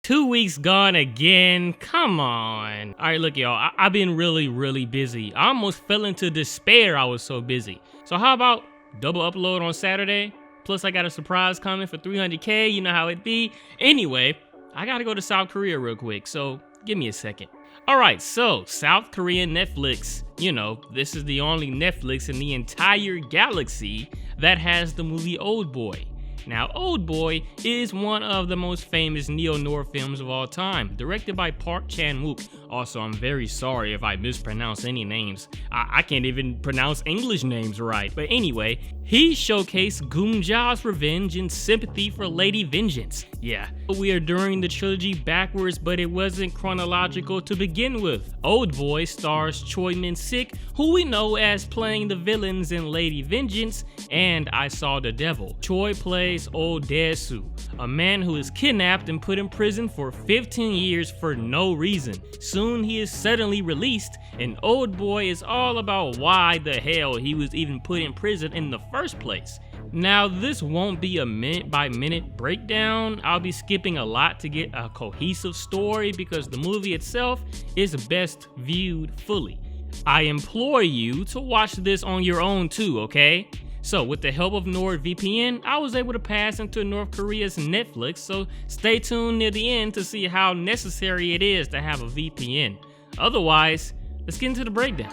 2 weeks gone again. Come on. All right, look, y'all. I've been really busy. I almost fell into despair. I was so busy. So how about double upload on Saturday? Plus, I got a surprise coming for 300K. You know how it be. Anyway, I gotta go to South Korea real quick. So give me a second. All right, so South Korean Netflix. You know, this is the only Netflix in the entire galaxy that has the movie Oldboy. Now, Oldboy is one of the most famous neo-noir films of all time, directed by Park Chan-wook. Also, I'm very sorry if I mispronounce any names. I can't even pronounce English names right. But anyway, he showcased Goomja's revenge and sympathy for Lady Vengeance. Yeah, we are during the trilogy backwards, but it wasn't chronological to begin with. Oldboy stars Choi Min-sik, who we know as playing the villains in Lady Vengeance and I Saw the Devil. Choi plays old Dae-su, a man who is kidnapped and put in prison for 15 years for no reason. Soon he is suddenly released, and Oldboy is all about why the hell he was even put in prison in the first place. Now, this won't be a minute-by-minute breakdown. I'll be skipping a lot to get a cohesive story because the movie itself is best viewed fully. I implore you to watch this on your own too, okay? So, with the help of NordVPN, I was able to pass into North Korea's Netflix, so stay tuned near the end to see how necessary it is to have a VPN. Otherwise, let's get into the breakdown.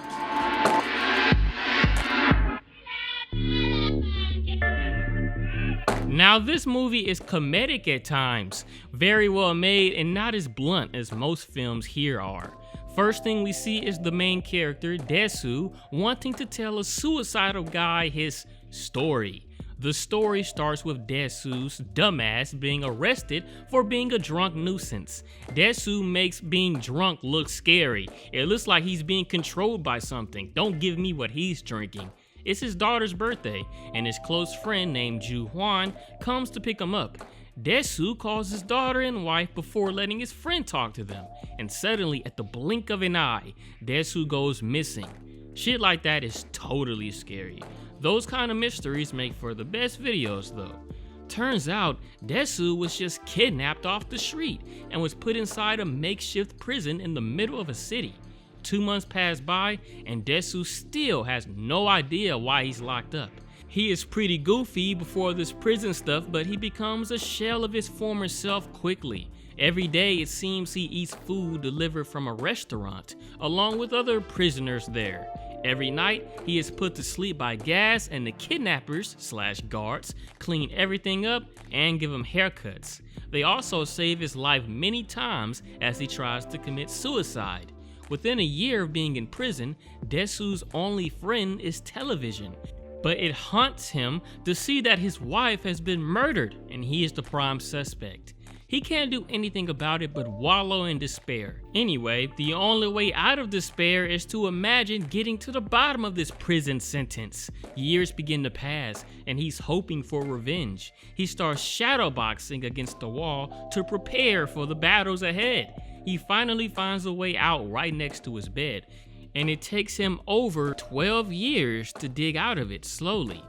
Now, this movie is comedic at times, very well made and not as blunt as most films here are. First thing we see is the main character, Dae-su, wanting to tell a suicidal guy his story. The story starts with Dae-su's dumbass being arrested for being a drunk nuisance. Dae-su makes being drunk look scary. It looks like he's being controlled by something. Don't give me what he's drinking. It's his daughter's birthday, and his close friend named Ju-hwan comes to pick him up. Dae-su calls his daughter and wife before letting his friend talk to them, and suddenly, at the blink of an eye, Dae-su goes missing. Shit like that is totally scary. Those kind of mysteries make for the best videos though. Turns out, Dae-su was just kidnapped off the street and was put inside a makeshift prison in the middle of a city. 2 months pass by, and Dae-su still has no idea why he's locked up. He is pretty goofy before this prison stuff, but he becomes a shell of his former self quickly. Every day it seems he eats food delivered from a restaurant, along with other prisoners there. Every night he is put to sleep by gas, and the kidnappers/guards clean everything up and give him haircuts. They also save his life many times as he tries to commit suicide. Within a year of being in prison, Dae-su's only friend is television. But it haunts him to see that his wife has been murdered and he is the prime suspect. He can't do anything about it but wallow in despair. Anyway, the only way out of despair is to imagine getting to the bottom of this prison sentence. Years begin to pass and he's hoping for revenge. He starts shadowboxing against the wall to prepare for the battles ahead. He finally finds a way out right next to his bed, and it takes him over 12 years to dig out of it slowly.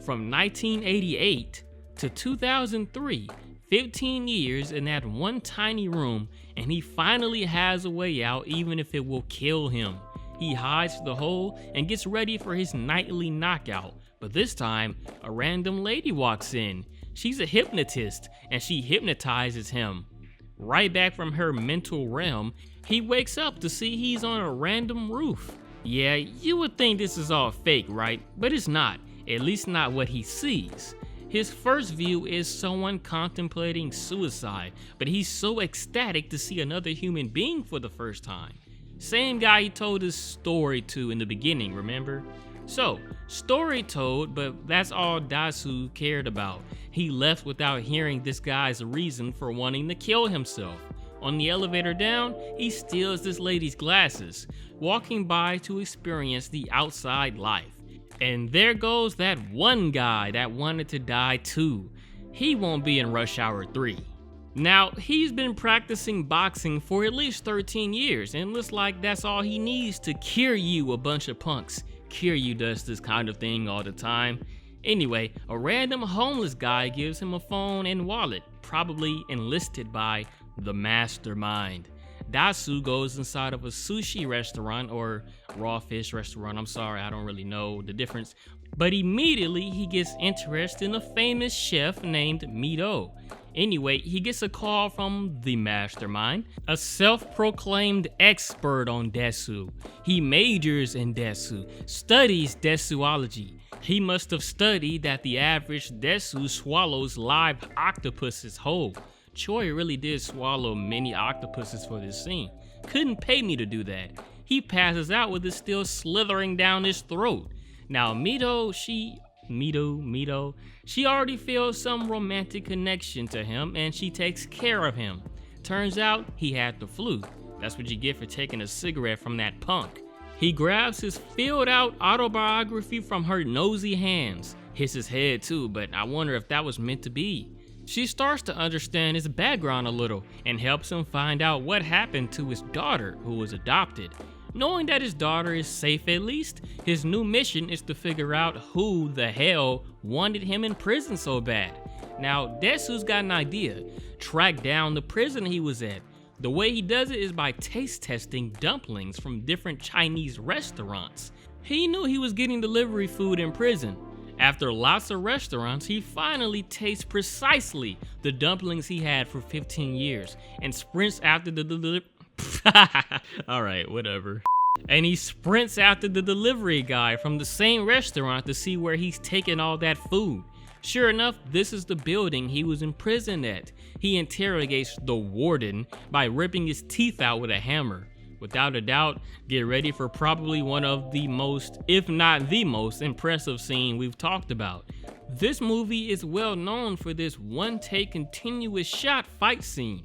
From 1988 to 2003, 15 years in that one tiny room, and he finally has a way out even if it will kill him. He hides the hole and gets ready for his nightly knockout, but this time, a random lady walks in. She's a hypnotist, and she hypnotizes him. Right back from her mental realm, he wakes up to see he's on a random roof. Yeah, you would think this is all fake, right? But it's not, at least not what he sees. His first view is someone contemplating suicide, but he's so ecstatic to see another human being for the first time. Same guy he told his story to in the beginning, remember? So, story told, but that's all Dae-su cared about. He left without hearing this guy's reason for wanting to kill himself. On the elevator down, he steals this lady's glasses, walking by to experience the outside life. And there goes that one guy that wanted to die too. He won't be in Rush Hour 3. Now, he's been practicing boxing for at least 13 years, and looks like that's all he needs to cure you, a bunch of punks. Kiryu does this kind of thing all the time. Anyway, a random homeless guy gives him a phone and wallet, probably enlisted by the mastermind. Dae-su goes inside of a sushi restaurant or raw fish restaurant. I'm sorry, I don't really know the difference. But immediately he gets interested in a famous chef named Mido. Anyway, he gets a call from the mastermind, a self-proclaimed expert on Dae-su. He majors in Dae-su, studies Dae-suology. He must have studied that the average Dae-su swallows live octopuses whole. Choi really did swallow many octopuses for this scene. Couldn't pay me to do that. He passes out with it still slithering down his throat. Now Mido, she already feels some romantic connection to him and she takes care of him. Turns out he had the flu. That's what you get for taking a cigarette from that punk. He grabs his filled out autobiography from her nosy hands. Hits his head too, but I wonder if that was meant to be. She starts to understand his background a little and helps him find out what happened to his daughter who was adopted. Knowing that his daughter is safe at least, his new mission is to figure out who the hell wanted him in prison so bad. Now, Dae-su's got an idea. Track down the prison he was at. The way he does it is by taste testing dumplings from different Chinese restaurants. He knew he was getting delivery food in prison. After lots of restaurants, he finally tastes precisely the dumplings he had for 15 years and sprints after the delivery. Alright, whatever. And he sprints after the delivery guy from the same restaurant to see where he's taking all that food. Sure enough, this is the building he was imprisoned at. He interrogates the warden by ripping his teeth out with a hammer. Without a doubt, get ready for probably one of the most, if not the most, impressive scene we've talked about. This movie is well known for this one-take continuous shot fight scene.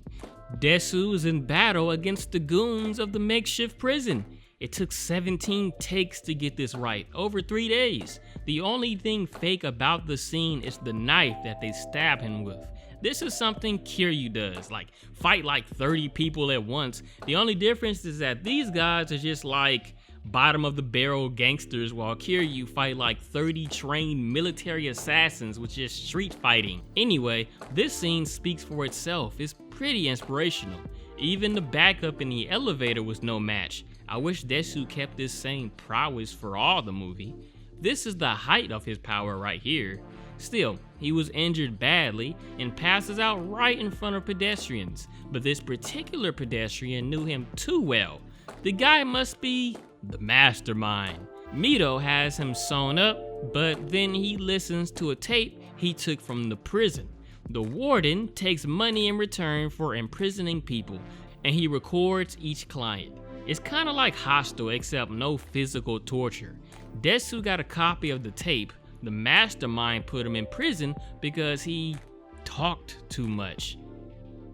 Dae-su is in battle against the goons of the makeshift prison. It took 17 takes to get this right, over 3 days. The only thing fake about the scene is the knife that they stab him with. This is something Kiryu does, like fight like 30 people at once. The only difference is that these guys are just like bottom of the barrel gangsters, while Kiryu fight like 30 trained military assassins with just street fighting. Anyway, this scene speaks for itself. It's pretty inspirational. Even the backup in the elevator was no match. I wish Dae-su kept this same prowess for all the movie. This is the height of his power right here. Still, he was injured badly and passes out right in front of pedestrians, but this particular pedestrian knew him too well. The guy must be the mastermind. Mido has him sewn up, but then he listens to a tape he took from the prison. The warden takes money in return for imprisoning people, and he records each client. It's kind of like Hostel, except no physical torture. Dae-su got a copy of the tape. The mastermind put him in prison because he talked too much.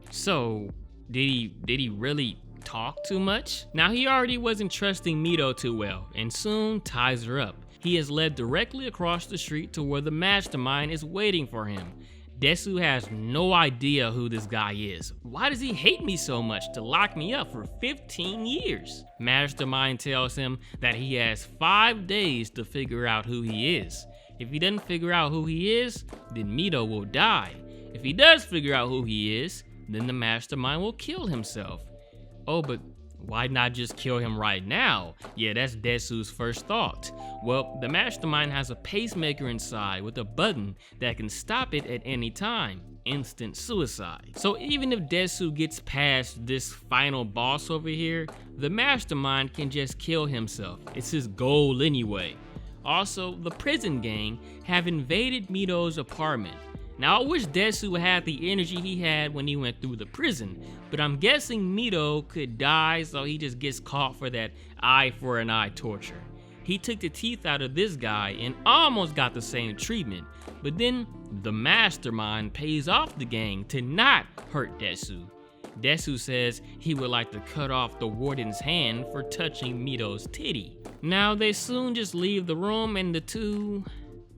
So, did he really talk too much? Now, he already wasn't trusting Mido too well, and soon ties her up. He is led directly across the street to where the mastermind is waiting for him. Dae-su has no idea who this guy is. Why does he hate me so much to lock me up for 15 years? Mastermind tells him that he has 5 days to figure out who he is. If he doesn't figure out who he is, then Mido will die. If he does figure out who he is, then the mastermind will kill himself. Oh, but why not just kill him right now? Yeah, that's Dae-su's first thought. Well, the mastermind has a pacemaker inside with a button that can stop it at any time. Instant suicide. So even if Dae-su gets past this final boss over here, the mastermind can just kill himself. It's his goal anyway. Also, the prison gang have invaded Mido's apartment. Now, I wish Dae-su had the energy he had when he went through the prison, but I'm guessing Mido could die, so he just gets caught for that eye for an eye torture. He took the teeth out of this guy and almost got the same treatment, but then the mastermind pays off the gang to not hurt Dae-su. Dae-su says he would like to cut off the warden's hand for touching Mido's titty. Now, they soon just leave the room and the two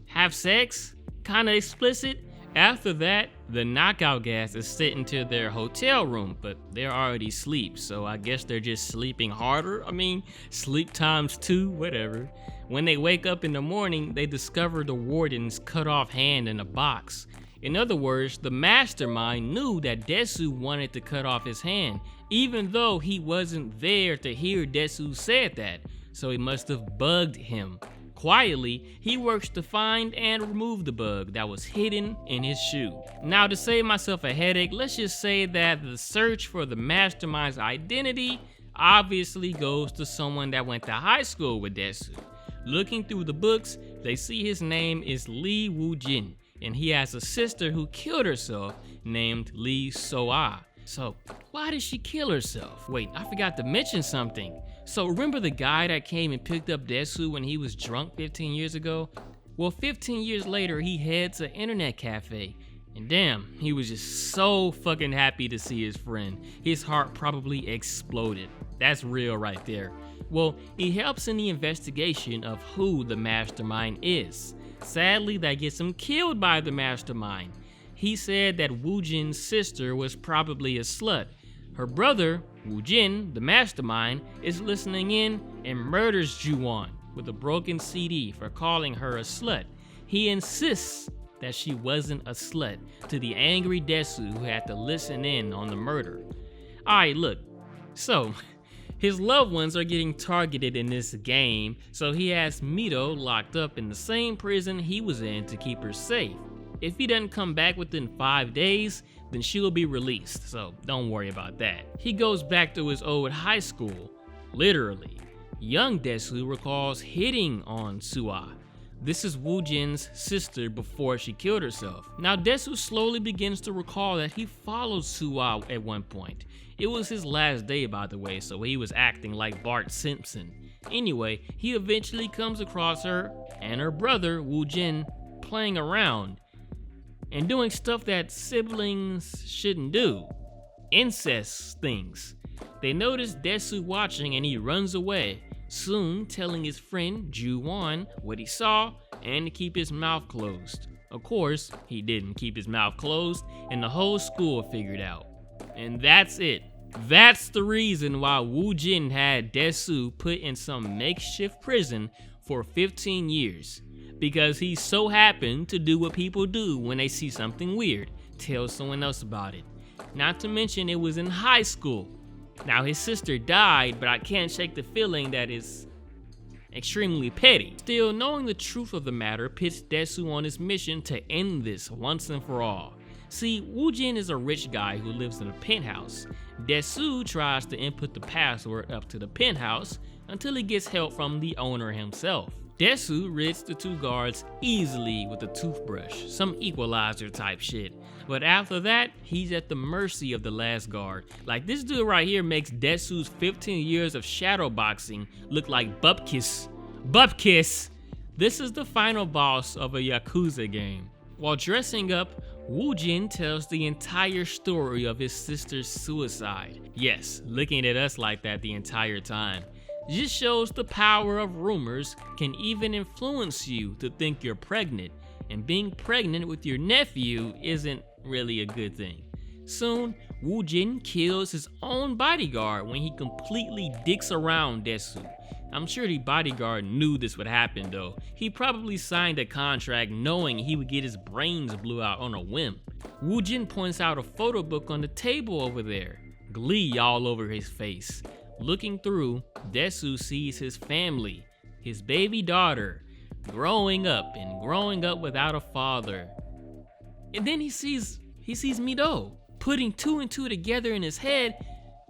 have sex, kinda explicit. After that, the knockout gas is sent into their hotel room, but they're already asleep, so I guess they're just sleeping harder. I mean, sleep times 2, whatever. When they wake up in the morning, they discover the warden's cut off hand in a box. In other words, the mastermind knew that Dae-su wanted to cut off his hand, even though he wasn't there to hear Dae-su said that, so he must have bugged him. Quietly, he works to find and remove the bug that was hidden in his shoe. Now, to save myself a headache, let's just say that the search for the mastermind's identity obviously goes to someone that went to high school with Dae-su. Looking through the books, they see his name is Lee Woo-jin, and he has a sister who killed herself named Lee So-ah. So, why did she kill herself? Wait, I forgot to mention something. So remember the guy that came and picked up Dae-su when he was drunk 15 years ago? Well, 15 years later, he heads to an internet cafe. And damn, he was just so fucking happy to see his friend. His heart probably exploded. That's real right there. Well, he helps in the investigation of who the mastermind is. Sadly, that gets him killed by the mastermind. He said that Woo-jin's sister was probably a slut. Her brother, Woo-jin, the mastermind, is listening in and murders Ju-won with a broken CD for calling her a slut. He insists that she wasn't a slut to the angry Dae-su who had to listen in on the murder. Alright, look, so his loved ones are getting targeted in this game, so he has Mito locked up in the same prison he was in to keep her safe. If he doesn't come back within 5 days, then she will be released, so don't worry about that. He goes back to his old high school, literally. Young Dae-su recalls hitting on Su-ah. This is Woo-jin's sister before she killed herself. Now Dae-su slowly begins to recall that he followed Su-ah at one point. It was his last day, by the way, so he was acting like Bart Simpson. Anyway, he eventually comes across her and her brother, Woo-jin, playing around and doing stuff that siblings shouldn't do. Incest things. They notice Dae-su watching and he runs away, soon telling his friend Ju-won what he saw and to keep his mouth closed. Of course, he didn't keep his mouth closed and the whole school figured out. And that's it. That's the reason why Woo-jin had Dae-su put in some makeshift prison for 15 years. Because he so happened to do what people do when they see something weird, tell someone else about it. Not to mention it was in high school. Now his sister died, but I can't shake the feeling that is extremely petty. Still, knowing the truth of the matter puts Dae-su on his mission to end this once and for all. See, Woo-jin is a rich guy who lives in a penthouse. Dae-su tries to input the password up to the penthouse until he gets help from the owner himself. Dae-su rids the two guards easily with a toothbrush, some equalizer type shit. But after that, he's at the mercy of the last guard. Like this dude right here makes Dae-su's 15 years of shadow boxing look like bupkis. Bupkis! This is the final boss of a Yakuza game. While dressing up, Woo-jin tells the entire story of his sister's suicide. Yes, looking at us like that the entire time. Just shows the power of rumors can even influence you to think you're pregnant, and being pregnant with your nephew isn't really a good thing. Soon, Woo-jin kills his own bodyguard when he completely dicks around Dae-su. I'm sure the bodyguard knew this would happen though. He probably signed a contract knowing he would get his brains blew out on a whim. Woo-jin points out a photo book on the table over there, glee all over his face. Looking through, Dae-su sees his family, his baby daughter, growing up without a father. And then he sees Mito. Putting two and two together in his head,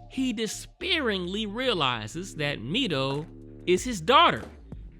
he despairingly realizes that Mito is his daughter.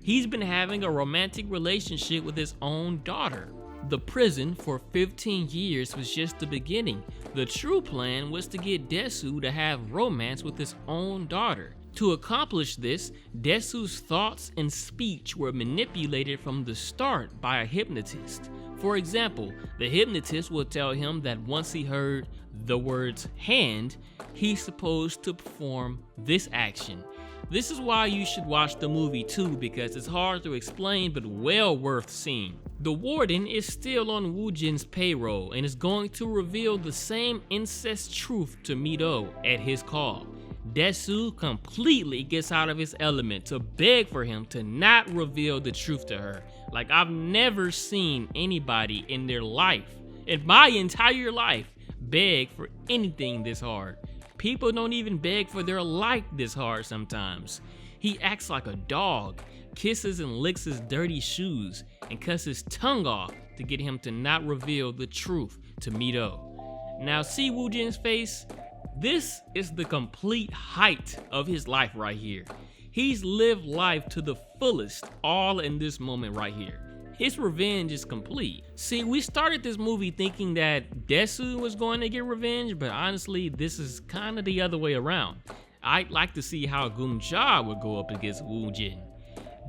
He's been having a romantic relationship with his own daughter. The prison for 15 years was just the beginning. The true plan was to get Dae-su to have romance with his own daughter. To accomplish this, Dae-su's thoughts and speech were manipulated from the start by a hypnotist. For example, the hypnotist will tell him that once he heard the words hand, he's supposed to perform this action. This is why you should watch the movie too, because it's hard to explain but well worth seeing. The warden is still on Woo-jin's payroll and is going to reveal the same incest truth to Mito at his call. Dae-su completely gets out of his element to beg for him to not reveal the truth to her. Like, I've never seen anybody in their life in my entire life beg for anything this hard. People don't even beg for their life this hard sometimes. He acts like a dog, kisses and licks his dirty shoes, and cuts his tongue off to get him to not reveal the truth to Mito. Now see Woo Jin's face? This is the complete height of his life right here. He's lived life to the fullest, all in this moment right here. His revenge is complete. See, we started this movie thinking that Dae-su was going to get revenge, but honestly, this is kind of the other way around. I'd like to see how Goom-ja would go up against Woo Jin.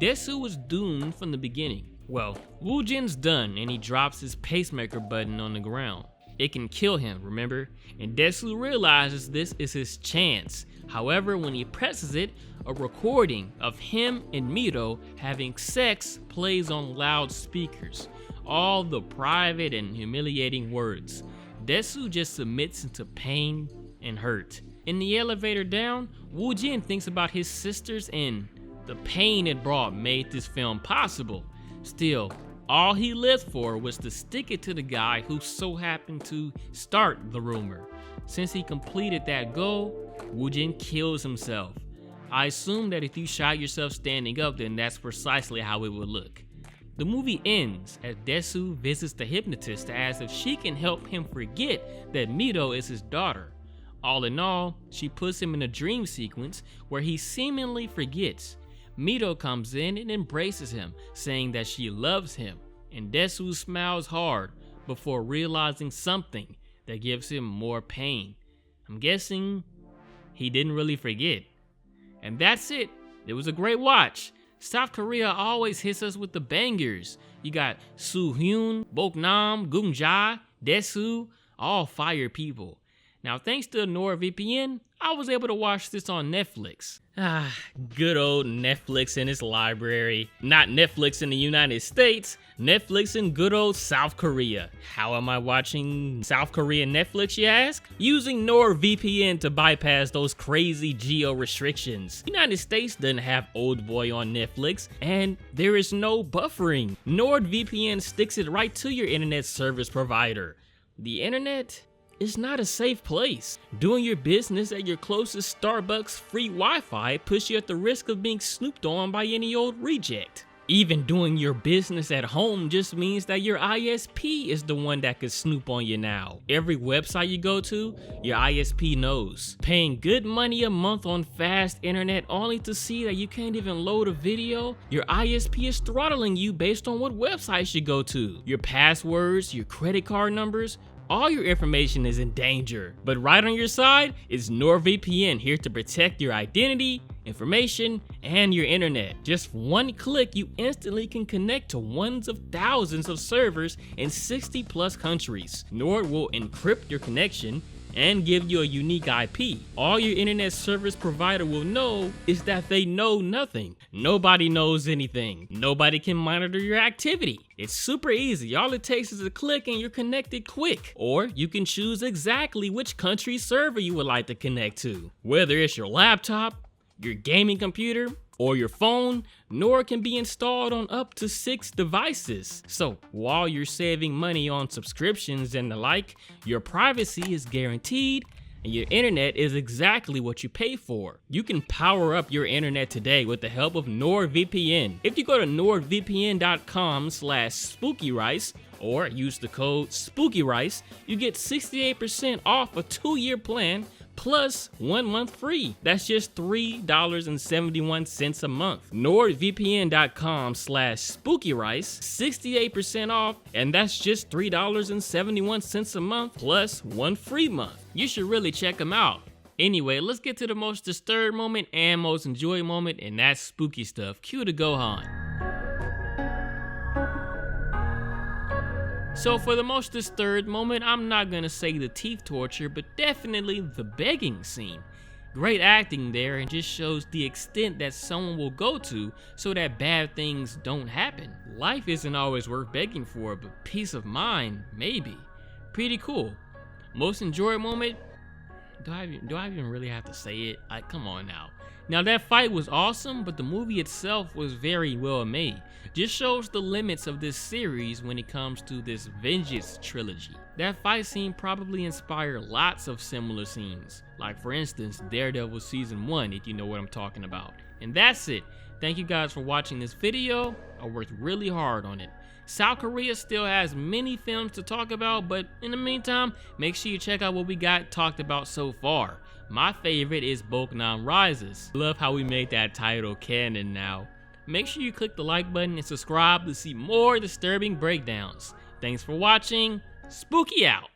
Dae-su was doomed from the beginning. Well, Woo Jin's done and he drops his pacemaker button on the ground. It can kill him, remember? And Dae-su realizes this is his chance. However, when he presses it, a recording of him and Mito having sex plays on loudspeakers. All the private and humiliating words. Dae-su just submits into pain and hurt. In the elevator down, Woo Jin thinks about his sisters and the pain it brought made this film possible. Still, all he lived for was to stick it to the guy who so happened to start the rumor. Since he completed that goal, Woo Jin kills himself. I assume that if you shot yourself standing up, then that's precisely how it would look. The movie ends as Dae-su visits the hypnotist to ask if she can help him forget that Mito is his daughter. All in all, she puts him in a dream sequence where he seemingly forgets. Mito comes in and embraces him, saying that she loves him, and Dae-su smiles hard before realizing something that gives him more pain. I'm guessing he didn't really forget. And that's it. It was a great watch. South Korea always hits us with the bangers. You got Soo-hyun, Bok-nam, Goom-ja, Dae-su, all fire people. Now, thanks to NordVPN, I was able to watch this on Netflix. Good old Netflix and its library. Not Netflix in the United States, Netflix in good old South Korea. How am I watching South Korean Netflix, you ask? Using NordVPN to bypass those crazy geo restrictions. The United States doesn't have Oldboy on Netflix, and there is no buffering. NordVPN sticks it right to your internet service provider. The internet is not a safe place. Doing your business at your closest Starbucks free Wi-Fi puts you at the risk of being snooped on by any old reject. Even doing your business at home just means that your ISP is the one that could snoop on you now. Every website you go to, your ISP knows. Paying good money a month on fast internet only to see that you can't even load a video, your ISP is throttling you based on what websites you go to. Your passwords, your credit card numbers, all your information is in danger. But right on your side is NordVPN, here to protect your identity, information, and your internet. Just one click, you instantly can connect to ones of thousands of servers in 60+ countries. Nord will encrypt your connection and give you a unique IP. All your internet service provider will know is that they know nothing. Nobody knows anything. Nobody can monitor your activity. It's super easy. All it takes is a click and you're connected quick. Or you can choose exactly which country's server you would like to connect to. Whether it's your laptop, your gaming computer, or your phone, Nord can be installed on up to 6 devices. So while you're saving money on subscriptions and the like, your privacy is guaranteed and your internet is exactly what you pay for. You can power up your internet today with the help of NordVPN. If you go to nordvpn.com/SpookyRice or use the code SpookyRice, you get 68% off a 2-year plan plus 1 month free. That's just $3.71 a month. NordVPN.com/SpookyRice, 68% off, and that's just $3.71 a month plus 1 free month. You should really check them out. Anyway, let's get to the most disturbed moment and most enjoyed moment, and that's spooky stuff. Cue the Gohan. So for the most disturbed moment, I'm not gonna say the teeth torture, but definitely the begging scene. Great acting there, and just shows the extent that someone will go to so that bad things don't happen. Life isn't always worth begging for, but peace of mind, maybe. Pretty cool. Most enjoyed moment? Do I even really have to say it? Come on now. Now that fight was awesome, but the movie itself was very well made. Just shows the limits of this series when it comes to this Vengeance trilogy. That fight scene probably inspired lots of similar scenes, like for instance Daredevil season 1, if you know what I'm talking about. And that's it. Thank you guys for watching this video. I worked really hard on it. South Korea still has many films to talk about, but in the meantime, make sure you check out what we got talked about so far. My favorite is Boknan Rises. Love how we made that title canon now. Make sure you click the like button and subscribe to see more disturbing breakdowns. Thanks for watching. Spooky out.